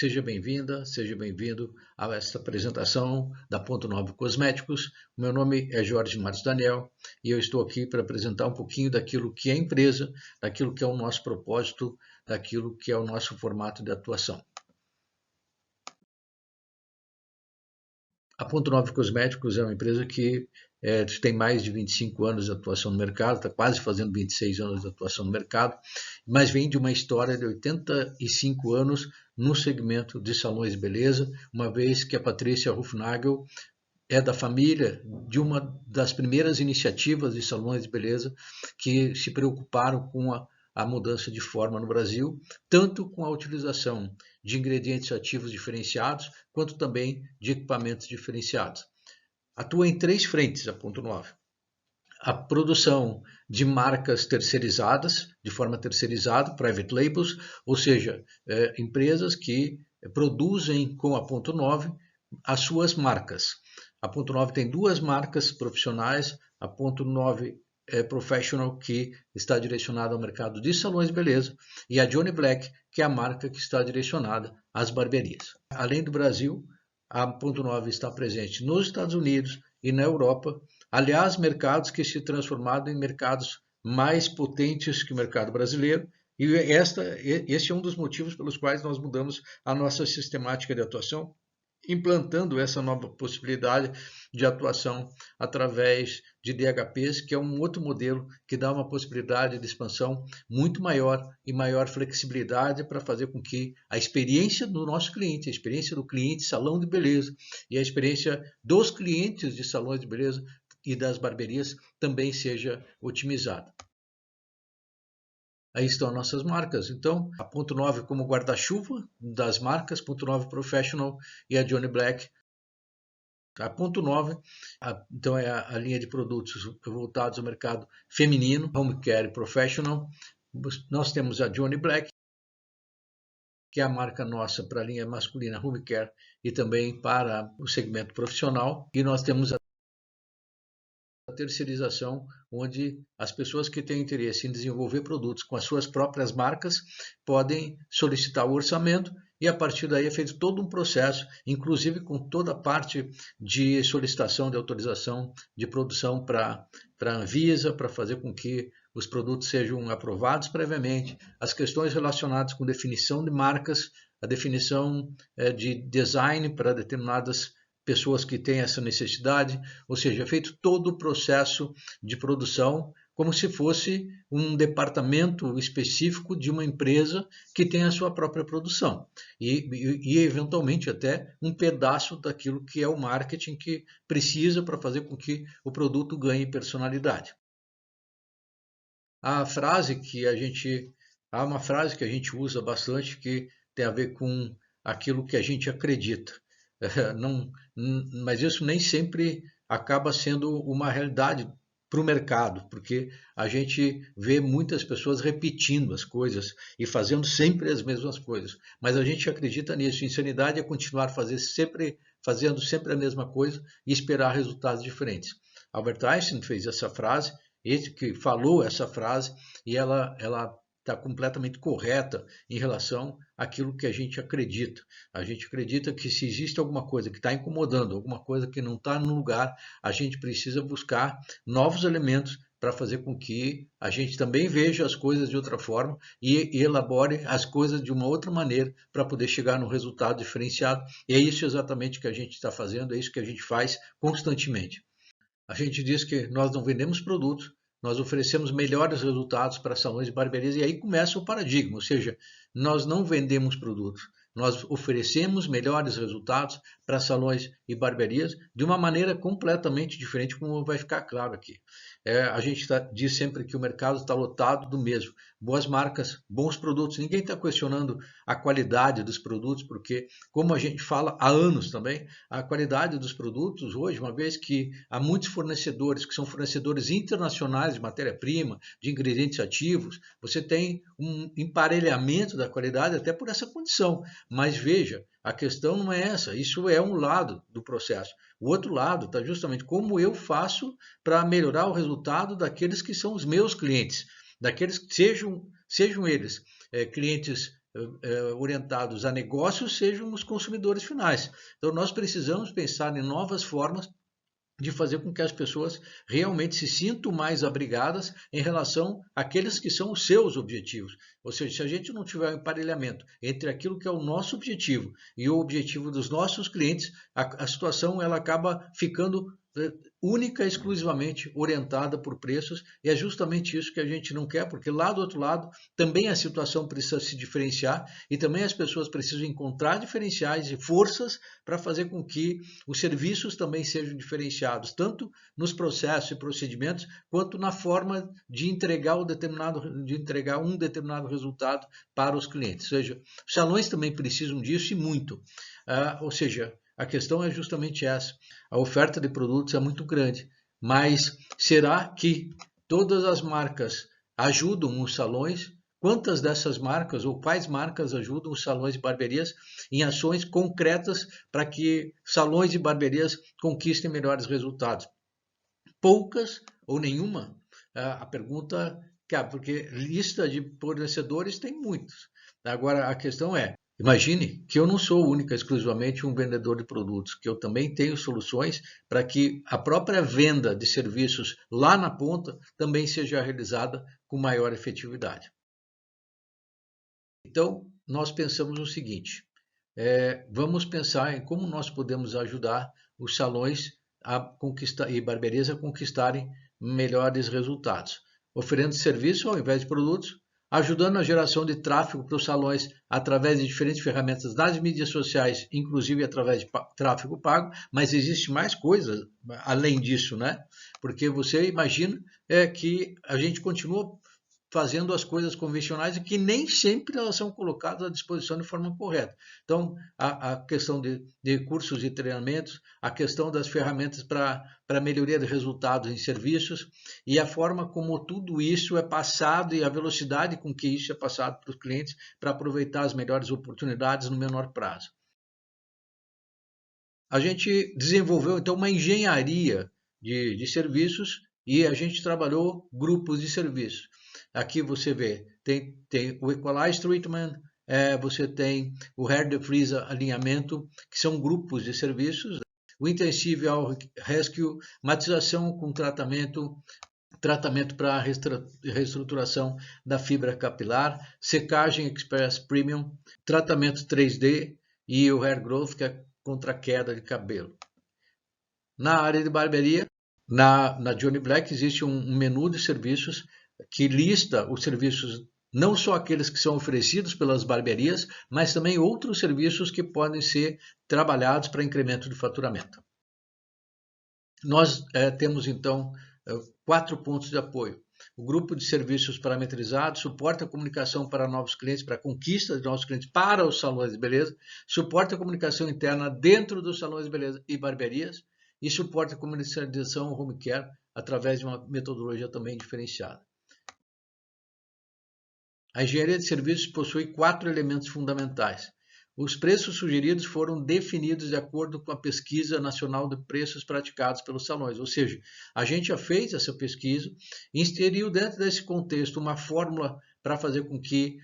Seja bem-vinda, seja bem-vindo a esta apresentação da Ponto 9 Cosméticos. O meu nome é Jorge Marcos Daniel e eu estou aqui para apresentar um pouquinho daquilo que é a empresa, daquilo que é o nosso propósito, daquilo que é o nosso formato de atuação. A Ponto 9 Cosméticos é uma empresa que tem mais de 25 anos de atuação no mercado, está quase fazendo 26 anos de atuação no mercado, mas vem de uma história de 85 anos no segmento de salões de beleza, uma vez que a Patrícia Hufnagel é da família de uma das primeiras iniciativas de salões de beleza que se preocuparam com a mudança de forma no Brasil, tanto com a utilização de ingredientes ativos diferenciados, quanto também de equipamentos diferenciados. Atua em três frentes, a Ponto 9. A produção de marcas terceirizadas, de forma terceirizada, private labels, ou seja, empresas que produzem com a Ponto 9 as suas marcas. A Ponto 9 tem duas marcas profissionais, a Ponto 9 Professional, que está direcionada ao mercado de salões de beleza, e a Johnny Black, que é a marca que está direcionada às barbearias. Além do Brasil, a Ponto 9 está presente nos Estados Unidos e na Europa, aliás, mercados que se transformaram em mercados mais potentes que o mercado brasileiro, e esse é um dos motivos pelos quais nós mudamos a nossa sistemática de atuação, implantando essa nova possibilidade de atuação através de DHPs, que é um outro modelo que dá uma possibilidade de expansão muito maior e maior flexibilidade para fazer com que a experiência do nosso cliente, a experiência do cliente salão de beleza e a experiência dos clientes de salões de beleza e das barbearias também seja otimizada. Aí estão nossas marcas. Então, a Ponto 9 como guarda-chuva das marcas, Ponto 9 Professional e a Johnny Black. A Ponto 9, então, é a linha de produtos voltados ao mercado feminino, Home Care Professional. Nós temos a Johnny Black, que é a marca nossa para a linha masculina Home Care e também para o segmento profissional. E nós temos a terceirização, onde as pessoas que têm interesse em desenvolver produtos com as suas próprias marcas podem solicitar o orçamento e a partir daí é feito todo um processo, inclusive com toda a parte de solicitação de autorização de produção para a Anvisa, para fazer com que os produtos sejam aprovados previamente, as questões relacionadas com definição de marcas, a definição de design para determinadas pessoas que têm essa necessidade, ou seja, é feito todo o processo de produção como se fosse um departamento específico de uma empresa que tem a sua própria produção e eventualmente até um pedaço daquilo que é o marketing que precisa para fazer com que o produto ganhe personalidade. Há uma frase que a gente usa bastante que tem a ver com aquilo que a gente acredita. Não, mas isso nem sempre acaba sendo uma realidade para o mercado, porque a gente vê muitas pessoas repetindo as coisas e fazendo sempre as mesmas coisas. Mas a gente acredita nisso. Insanidade é continuar fazendo sempre a mesma coisa e esperar resultados diferentes. Albert Einstein fez essa frase, ele que falou essa frase, e ela está completamente correta em relação àquilo que a gente acredita. A gente acredita que se existe alguma coisa que está incomodando, alguma coisa que não está no lugar, a gente precisa buscar novos elementos para fazer com que a gente também veja as coisas de outra forma e elabore as coisas de uma outra maneira para poder chegar num resultado diferenciado. E é isso exatamente que a gente está fazendo, é isso que a gente faz constantemente. A gente diz que nós não vendemos produtos, nós oferecemos melhores resultados para salões de barbearias e aí começa o paradigma, ou seja, nós não vendemos produtos, nós oferecemos melhores resultados para salões e barbearias de uma maneira completamente diferente, como vai ficar claro aqui. A gente diz sempre que o mercado está lotado do mesmo. Boas marcas, bons produtos. Ninguém está questionando a qualidade dos produtos, porque, como a gente fala há anos também, a qualidade dos produtos hoje, uma vez que há muitos fornecedores que são fornecedores internacionais de matéria-prima, de ingredientes ativos, você tem um emparelhamento da qualidade até por essa condição. Mas veja, a questão não é essa, isso é um lado do processo. O outro lado está justamente como eu faço para melhorar o resultado daqueles que são os meus clientes, daqueles que sejam eles clientes orientados a negócios sejam os consumidores finais. Então, nós precisamos pensar em novas formas de fazer com que as pessoas realmente se sintam mais abrigadas em relação àqueles que são os seus objetivos. Ou seja, se a gente não tiver um emparelhamento entre aquilo que é o nosso objetivo e o objetivo dos nossos clientes, a situação ela acaba ficando única e exclusivamente orientada por preços, e é justamente isso que a gente não quer, porque lá do outro lado também a situação precisa se diferenciar e também as pessoas precisam encontrar diferenciais e forças para fazer com que os serviços também sejam diferenciados, tanto nos processos e procedimentos, quanto na forma de entregar um determinado resultado para os clientes. Ou seja, os salões também precisam disso e muito. Ou seja, a questão é justamente essa. A oferta de produtos é muito grande, mas será que todas as marcas ajudam os salões? Quantas dessas marcas ou quais marcas ajudam os salões e barbearias em ações concretas para que salões e barbearias conquistem melhores resultados? Poucas ou nenhuma? A pergunta, porque lista de fornecedores tem muitos. Agora a questão é, imagine que eu não sou única, exclusivamente um vendedor de produtos, que eu também tenho soluções para que a própria venda de serviços lá na ponta também seja realizada com maior efetividade. Então, nós pensamos o seguinte, vamos pensar em como nós podemos ajudar os salões a conquistar, e barbearias a conquistarem melhores resultados, oferecendo serviço ao invés de produtos, ajudando na geração de tráfego para os salões através de diferentes ferramentas das mídias sociais, inclusive através de tráfego pago, mas existe mais coisas além disso, né? Porque você imagina que a gente continua fazendo as coisas convencionais e que nem sempre elas são colocadas à disposição de forma correta. Então, a questão de cursos e treinamentos, a questão das ferramentas para melhoria de resultados em serviços e a forma como tudo isso é passado e a velocidade com que isso é passado para os clientes para aproveitar as melhores oportunidades no menor prazo. A gente desenvolveu, então, uma engenharia de serviços e a gente trabalhou grupos de serviços. Aqui você vê, tem o Equalize Treatment, você tem o Hair Defreeze alinhamento, que são grupos de serviços, o Intensive Rescue, matização com tratamento para reestruturação da fibra capilar, secagem Express Premium, tratamento 3D e o Hair Growth, que é contra a queda de cabelo. Na área de barbearia, na Johnny Black existe um menu de serviços que lista os serviços, não só aqueles que são oferecidos pelas barbearias, mas também outros serviços que podem ser trabalhados para incremento de faturamento. Nós temos então 4 pontos de apoio. O grupo de serviços parametrizados suporta a comunicação para novos clientes, para a conquista de novos clientes para os salões de beleza, suporta a comunicação interna dentro dos salões de beleza e barbearias e suporta a comercialização home care através de uma metodologia também diferenciada. A engenharia de serviços possui 4 elementos fundamentais. Os preços sugeridos foram definidos de acordo com a pesquisa nacional de preços praticados pelos salões, ou seja, a gente já fez essa pesquisa, inseriu dentro desse contexto uma fórmula para fazer com que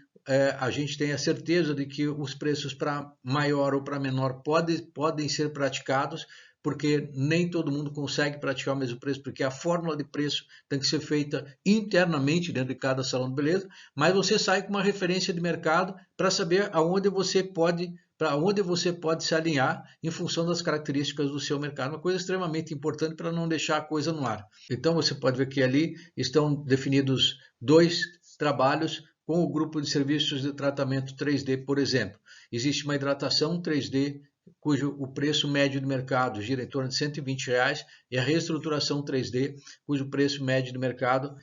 a gente tenha certeza de que os preços para maior ou para menor podem ser praticados, porque nem todo mundo consegue praticar o mesmo preço, porque a fórmula de preço tem que ser feita internamente dentro de cada salão de beleza, mas você sai com uma referência de mercado para saber aonde você pode, para onde você pode se alinhar em função das características do seu mercado, uma coisa extremamente importante para não deixar a coisa no ar. Então você pode ver que ali estão definidos 2 trabalhos com o grupo de serviços de tratamento 3D, por exemplo. Existe uma hidratação 3D, cujo o preço médio do mercado gira em torno de R$120, e a reestruturação 3D, cujo preço médio do mercado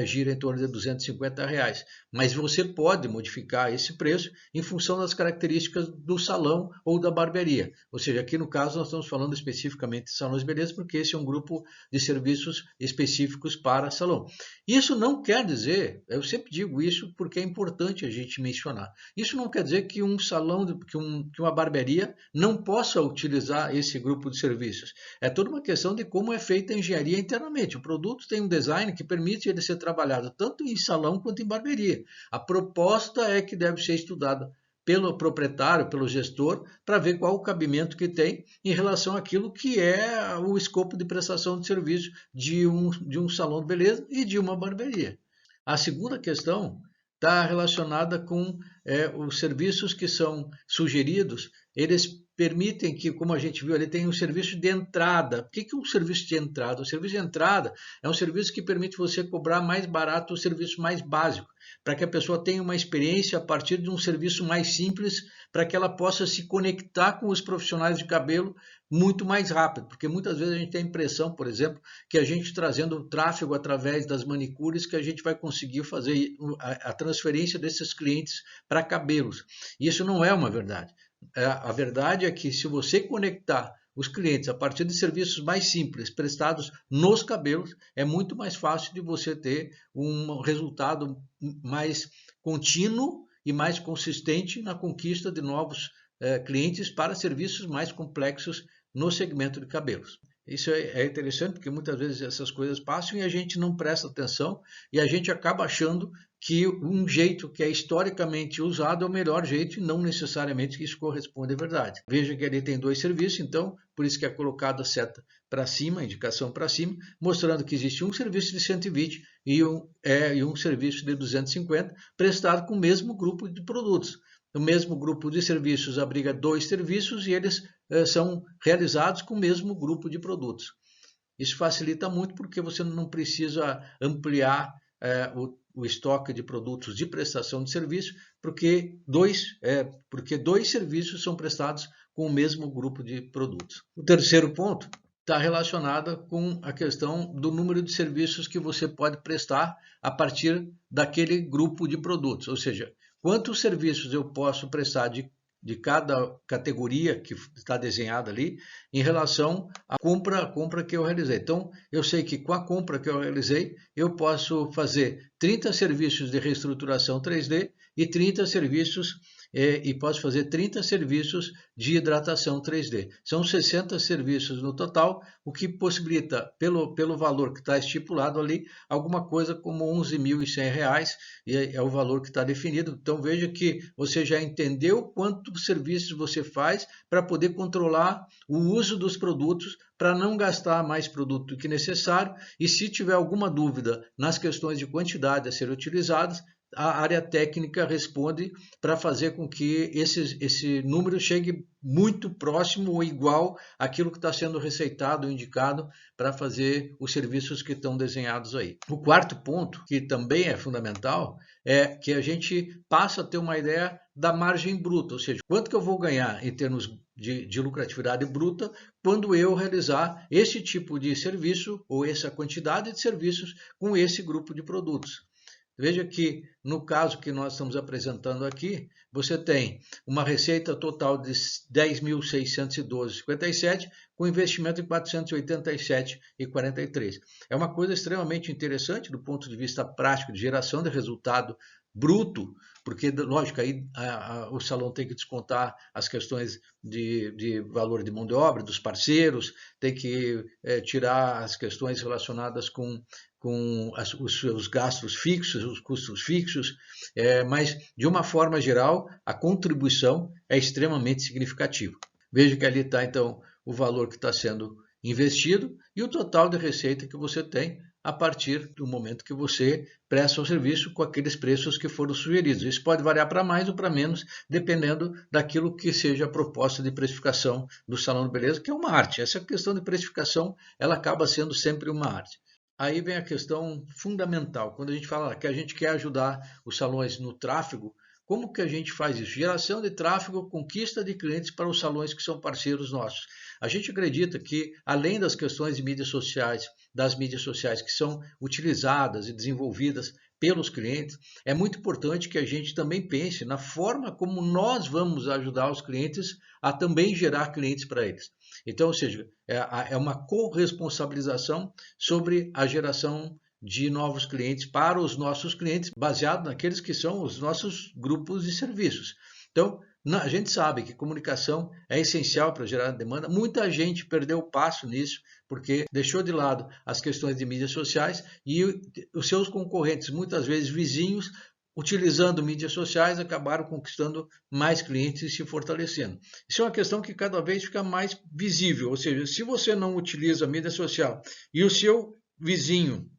gira em torno de R$250. Mas você pode modificar esse preço em função das características do salão ou da barbearia. Ou seja, aqui no caso nós estamos falando especificamente de salões de beleza, porque esse é um grupo de serviços específicos para salão. Isso não quer dizer, eu sempre digo isso porque é importante a gente mencionar, isso não quer dizer que um salão, que uma barbearia não possa utilizar esse grupo de serviços. É toda uma questão de como é feita a engenharia internamente. O produto tem um design que permite ele de ser trabalhado tanto em salão quanto em barbearia. A proposta é que deve ser estudada pelo proprietário, pelo gestor, para ver qual o cabimento que tem em relação àquilo que é o escopo de prestação de serviço de um salão de beleza e de uma barbearia. A segunda questão está relacionada com os serviços que são sugeridos, eles permitem que, como a gente viu ali, tem um serviço de entrada. O que é um serviço de entrada? O serviço de entrada é um serviço que permite você cobrar mais barato o serviço mais básico, para que a pessoa tenha uma experiência a partir de um serviço mais simples, para que ela possa se conectar com os profissionais de cabelo muito mais rápido, porque muitas vezes a gente tem a impressão, por exemplo, que a gente trazendo tráfego através das manicures, que a gente vai conseguir fazer a transferência desses clientes para cabelos. Isso não é uma verdade. A verdade é que se você conectar os clientes a partir de serviços mais simples prestados nos cabelos, é muito mais fácil de você ter um resultado mais contínuo e mais consistente na conquista de novos clientes para serviços mais complexos no segmento de cabelos. Isso é interessante porque muitas vezes essas coisas passam e a gente não presta atenção e a gente acaba achando que um jeito que é historicamente usado é o melhor jeito e não necessariamente que isso corresponde à verdade. Veja que ele tem dois serviços, então por isso que é colocado a seta para cima, a indicação para cima, mostrando que existe um serviço de 120 e um serviço de 250 prestado com o mesmo grupo de produtos. O mesmo grupo de serviços abriga dois serviços e eles são realizados com o mesmo grupo de produtos. Isso facilita muito porque você não precisa ampliar o estoque de produtos de prestação de serviço, porque dois serviços são prestados com o mesmo grupo de produtos. O terceiro ponto está relacionado com a questão do número de serviços que você pode prestar a partir daquele grupo de produtos, ou seja, quantos serviços eu posso prestar de cada categoria que está desenhada ali em relação à compra que eu realizei. Então, eu sei que com a compra que eu realizei, eu posso fazer 30 serviços de reestruturação 3D e 30 serviços e posso fazer 30 serviços de hidratação 3D. São 60 serviços no total, o que possibilita, pelo valor que está estipulado ali, alguma coisa como R$ 11.100, e é o valor que está definido. Então veja que você já entendeu quantos serviços você faz para poder controlar o uso dos produtos, para não gastar mais produto do que necessário, e se tiver alguma dúvida nas questões de quantidade a ser utilizadas, a área técnica responde para fazer com que esse número chegue muito próximo ou igual àquilo que está sendo receitado ou indicado para fazer os serviços que estão desenhados aí. O quarto ponto, que também é fundamental, é que a gente passa a ter uma ideia da margem bruta, ou seja, quanto que eu vou ganhar em termos de lucratividade bruta quando eu realizar esse tipo de serviço ou essa quantidade de serviços com esse grupo de produtos. Veja que, no caso que nós estamos apresentando aqui, você tem uma receita total de 10.612,57 com investimento em 487,43. É uma coisa extremamente interessante do ponto de vista prático de geração de resultado bruto, porque, lógico, aí o salão tem que descontar as questões de valor de mão de obra, dos parceiros, tem que tirar as questões relacionadas com os seus gastos fixos, os custos fixos, mas, de uma forma geral, a contribuição é extremamente significativa. Veja que ali está, então, o valor que está sendo investido e o total de receita que você tem a partir do momento que você presta o serviço com aqueles preços que foram sugeridos. Isso pode variar para mais ou para menos, dependendo daquilo que seja a proposta de precificação do salão de beleza, que é uma arte. Essa questão de precificação, ela acaba sendo sempre uma arte. Aí vem a questão fundamental, quando a gente fala que a gente quer ajudar os salões no tráfego, como que a gente faz isso? Geração de tráfego, conquista de clientes para os salões que são parceiros nossos. A gente acredita que, além das questões de mídias sociais, das mídias sociais que são utilizadas e desenvolvidas pelos clientes, é muito importante que a gente também pense na forma como nós vamos ajudar os clientes a também gerar clientes para eles. Então, ou seja, é uma corresponsabilização sobre a geração de novos clientes para os nossos clientes, baseado naqueles que são os nossos grupos de serviços. Então, A gente sabe que comunicação é essencial para gerar demanda. Muita gente perdeu o passo nisso, porque deixou de lado as questões de mídias sociais e os seus concorrentes, muitas vezes vizinhos, utilizando mídias sociais, acabaram conquistando mais clientes e se fortalecendo. Isso é uma questão que cada vez fica mais visível, ou seja, se você não utiliza a mídia social e o seu vizinho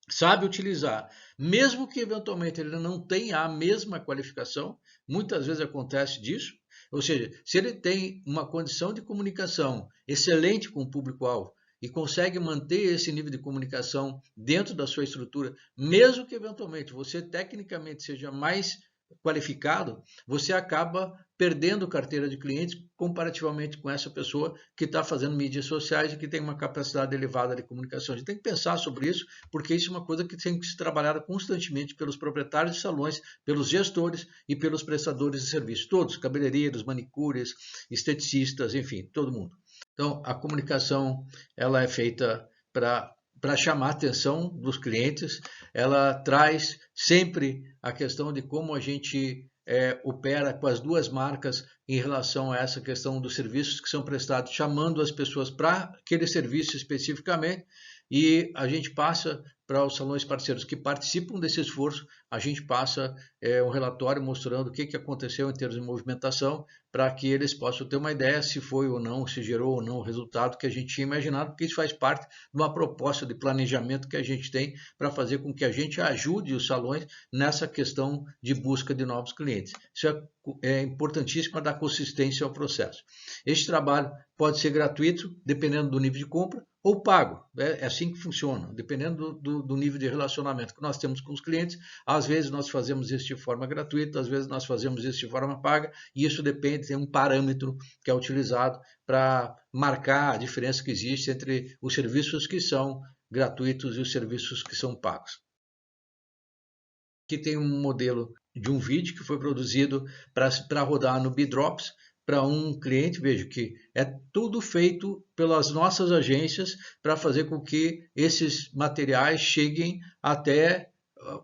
sabe utilizar, mesmo que eventualmente ele não tenha a mesma qualificação, muitas vezes acontece disso, ou seja, se ele tem uma condição de comunicação excelente com o público-alvo e consegue manter esse nível de comunicação dentro da sua estrutura, mesmo que eventualmente você tecnicamente seja mais qualificado, você acaba perdendo carteira de clientes comparativamente com essa pessoa que está fazendo mídias sociais e que tem uma capacidade elevada de comunicação. A gente tem que pensar sobre isso, porque isso é uma coisa que tem que ser trabalhada constantemente pelos proprietários de salões, pelos gestores e pelos prestadores de serviços, todos, cabeleireiros, manicures, esteticistas, enfim, todo mundo. Então, a comunicação ela é feita para chamar a atenção dos clientes, ela traz sempre a questão de como a gente opera com as duas marcas em relação a essa questão dos serviços que são prestados, chamando as pessoas para aquele serviço especificamente, e a gente passa para os salões parceiros que participam desse esforço, a gente passa um relatório mostrando o que aconteceu em termos de movimentação, para que eles possam ter uma ideia se foi ou não, se gerou ou não o resultado que a gente tinha imaginado, porque isso faz parte de uma proposta de planejamento que a gente tem para fazer com que a gente ajude os salões nessa questão de busca de novos clientes. Isso é importantíssimo para dar consistência ao processo. Este trabalho pode ser gratuito, dependendo do nível de compra, ou pago. É assim que funciona, dependendo do nível de relacionamento que nós temos com os clientes. Às vezes nós fazemos isso de forma gratuita, às vezes nós fazemos isso de forma paga, e isso depende, tem um parâmetro que é utilizado para marcar a diferença que existe entre os serviços que são gratuitos e os serviços que são pagos. Aqui tem um modelo de um vídeo que foi produzido para rodar no Bidrops para um cliente. Veja que é tudo feito pelas nossas agências para fazer com que esses materiais cheguem até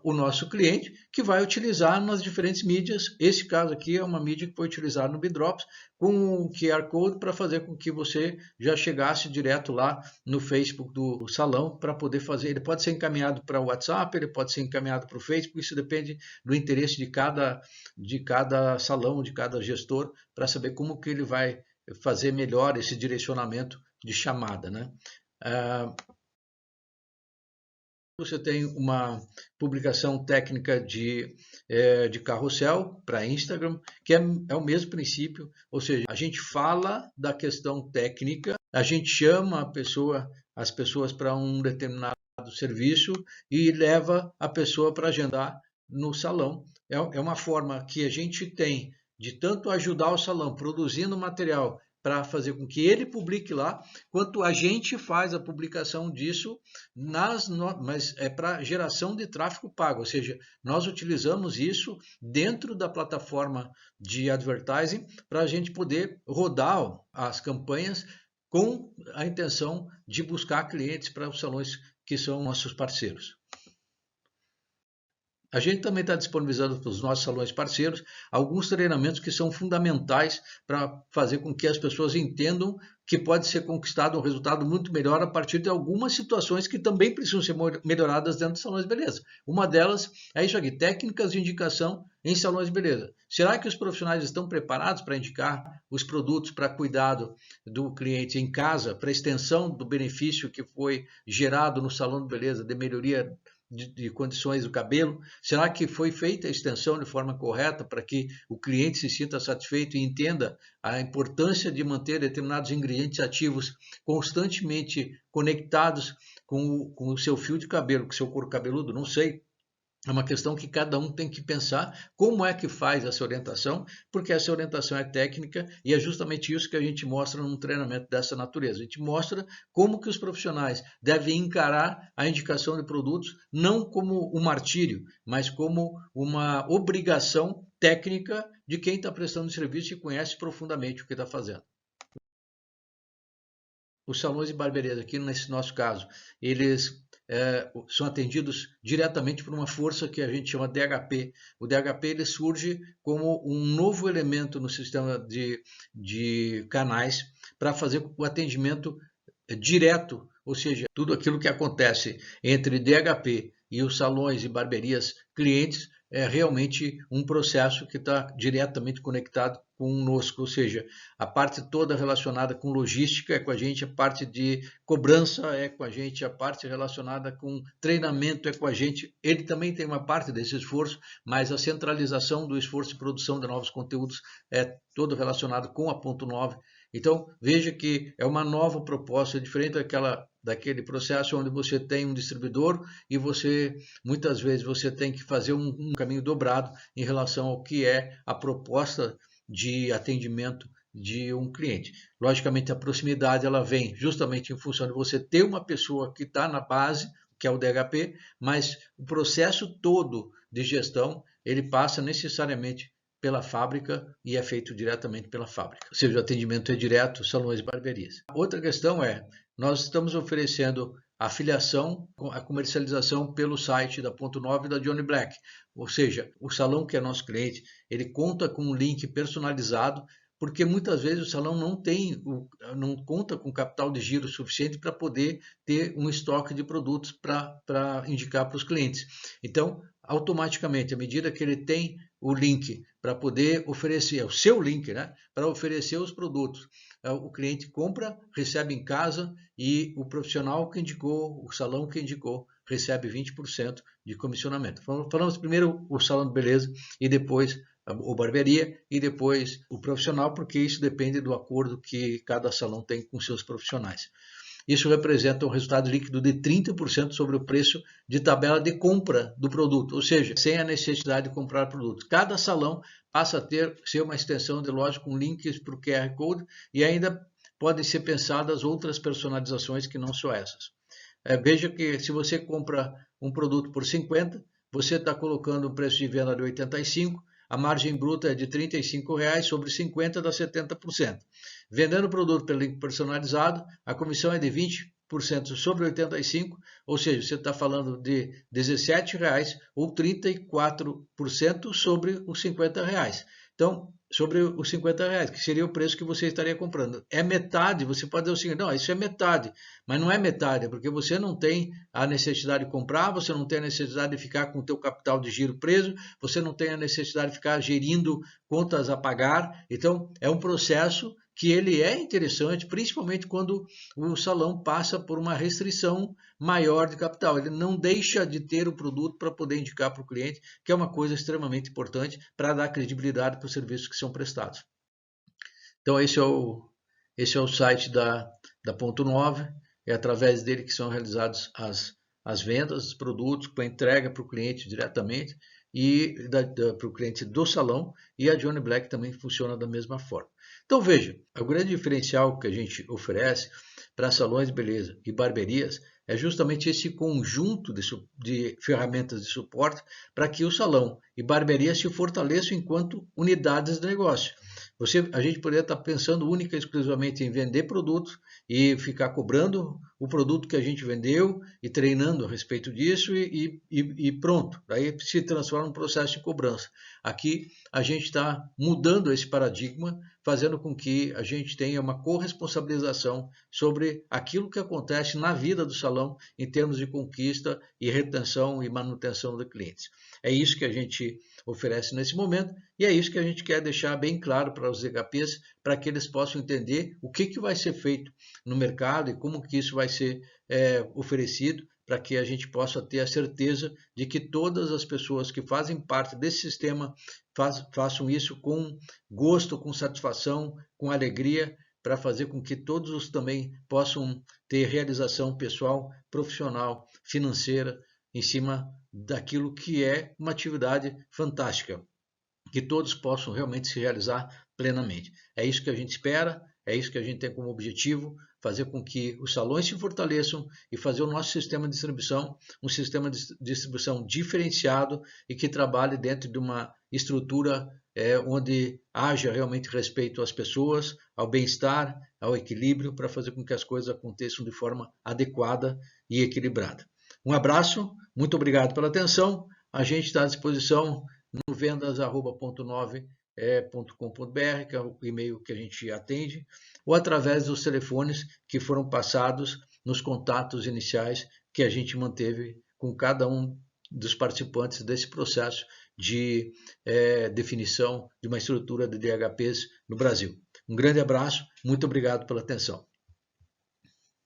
o nosso cliente, que vai utilizar nas diferentes mídias. Esse caso aqui é uma mídia que foi utilizada no Bidrops com o QR Code para fazer com que você já chegasse direto lá no Facebook do salão para poder fazer. Ele pode ser encaminhado para o WhatsApp, ele pode ser encaminhado para o Facebook, isso depende do interesse de cada salão, de cada gestor, para saber como que ele vai fazer melhor esse direcionamento de chamada, né? Você tem uma publicação técnica de carrossel para Instagram, que é o mesmo princípio, ou seja, a gente fala da questão técnica, a gente chama as pessoas para um determinado serviço e leva a pessoa para agendar no salão. É uma forma que a gente tem de tanto ajudar o salão produzindo material para fazer com que ele publique lá, quanto a gente faz a publicação disso, mas é para geração de tráfego pago, ou seja, nós utilizamos isso dentro da plataforma de advertising para a gente poder rodar as campanhas com a intenção de buscar clientes para os salões que são nossos parceiros. A gente também está disponibilizando para os nossos salões parceiros alguns treinamentos que são fundamentais para fazer com que as pessoas entendam que pode ser conquistado um resultado muito melhor a partir de algumas situações que também precisam ser melhoradas dentro dos salões de beleza. Uma delas é isso aqui, técnicas de indicação em salões de beleza. Será que os profissionais estão preparados para indicar os produtos para cuidado do cliente em casa, para extensão do benefício que foi gerado no salão de beleza, de melhoria de condições do cabelo? Será que foi feita a extensão de forma correta para que o cliente se sinta satisfeito e entenda a importância de manter determinados ingredientes ativos constantemente conectados com o seu fio de cabelo, com o seu couro cabeludo? Não sei. É uma questão que cada um tem que pensar como é que faz essa orientação, porque essa orientação é técnica e é justamente isso que a gente mostra num treinamento dessa natureza. A gente mostra como que os profissionais devem encarar a indicação de produtos não como um martírio, mas como uma obrigação técnica de quem está prestando serviço e conhece profundamente o que está fazendo. Os salões de barbearia aqui, nesse nosso caso, eles são atendidos diretamente por uma força que a gente chama DHP. O DHP ele surge como um novo elemento no sistema de canais para fazer o atendimento direto, ou seja, tudo aquilo que acontece entre DHP e os salões e barbearias clientes é realmente um processo que está diretamente conectado conosco, ou seja, a parte toda relacionada com logística é com a gente, a parte de cobrança é com a gente, a parte relacionada com treinamento é com a gente. Ele também tem uma parte desse esforço, mas a centralização do esforço de produção de novos conteúdos é todo relacionado com a Ponto 9. Então, veja que é uma nova proposta, diferente daquele processo onde você tem um distribuidor e muitas vezes, você tem que fazer um caminho dobrado em relação ao que é a proposta de atendimento de um cliente. Logicamente, a proximidade ela vem justamente em função de você ter uma pessoa que está na base, que é o DHP, mas o processo todo de gestão, ele passa necessariamente pela fábrica e é feito diretamente pela fábrica. Ou seja, o atendimento é direto, salões e barbearias. Outra questão é, nós estamos oferecendo a filiação, a comercialização pelo site da Ponto 9 e da Johnny Black. Ou seja, o salão que é nosso cliente, ele conta com um link personalizado, porque muitas vezes o salão não conta com capital de giro suficiente para poder ter um estoque de produtos para indicar para os clientes. Então, automaticamente, à medida que ele tem o link para poder oferecer, o seu link, né, para oferecer os produtos, o cliente compra, recebe em casa e o profissional que indicou, o salão que indicou, recebe 20% de comissionamento. Falamos primeiro o salão de beleza e depois ou barbearia e depois o profissional, porque isso depende do acordo que cada salão tem com seus profissionais. Isso representa um resultado líquido de 30% sobre o preço de tabela de compra do produto, ou seja, sem a necessidade de comprar produtos. Cada salão passa a ser uma extensão de loja com links para o QR Code e ainda podem ser pensadas outras personalizações que não só essas. Veja que se você compra um produto por 50, você está colocando um preço de venda de 85, a margem bruta é de R$ 35 sobre 50 dá 70%. Vendendo o produto pelo link personalizado, a comissão é de 20% sobre 85, ou seja, você está falando de R$ 17 ou 34% sobre os R$ 50. Então, sobre os R$ 50, que seria o preço que você estaria comprando. É metade, você pode dizer o seguinte, não, isso é metade, mas não é metade, porque você não tem a necessidade de comprar, você não tem a necessidade de ficar com o teu capital de giro preso, você não tem a necessidade de ficar gerindo contas a pagar. Então, é um processo que ele é interessante, principalmente quando o salão passa por uma restrição maior de capital. Ele não deixa de ter o produto para poder indicar para o cliente, que é uma coisa extremamente importante para dar credibilidade para os serviços que são prestados. Então, esse é o site da Ponto 9, é através dele que são realizadas as vendas dos produtos, com a entrega para o cliente diretamente, e para o cliente do salão, e a Johnny Black também funciona da mesma forma. Então veja, o grande diferencial que a gente oferece para salões de beleza e barbearias é justamente esse conjunto de ferramentas de suporte para que o salão e barbearia se fortaleçam enquanto unidades de negócio. A gente poderia estar pensando única e exclusivamente em vender produtos e ficar cobrando o produto que a gente vendeu e treinando a respeito disso e pronto. Daí se transforma num processo de cobrança. Aqui a gente está mudando esse paradigma, fazendo com que a gente tenha uma corresponsabilização sobre aquilo que acontece na vida do salão em termos de conquista e retenção e manutenção de clientes. É isso que a gente oferece nesse momento e é isso que a gente quer deixar bem claro para os EHPs, para que eles possam entender o que vai ser feito no mercado e como que isso vai ser oferecido, para que a gente possa ter a certeza de que todas as pessoas que fazem parte desse sistema façam isso com gosto, com satisfação, com alegria, para fazer com que todos também possam ter realização pessoal, profissional, financeira, em cima daquilo que é uma atividade fantástica, que todos possam realmente se realizar plenamente. É isso que a gente espera, é isso que a gente tem como objetivo, fazer com que os salões se fortaleçam e fazer o nosso sistema de distribuição um sistema de distribuição diferenciado e que trabalhe dentro de uma estrutura onde haja realmente respeito às pessoas, ao bem-estar, ao equilíbrio, para fazer com que as coisas aconteçam de forma adequada e equilibrada. Um abraço, muito obrigado pela atenção. A gente está à disposição no vendas@ponto9.com.br, que é o e-mail que a gente atende, ou através dos telefones que foram passados nos contatos iniciais que a gente manteve com cada um dos participantes desse processo de definição de uma estrutura de DHPs no Brasil. Um grande abraço, muito obrigado pela atenção.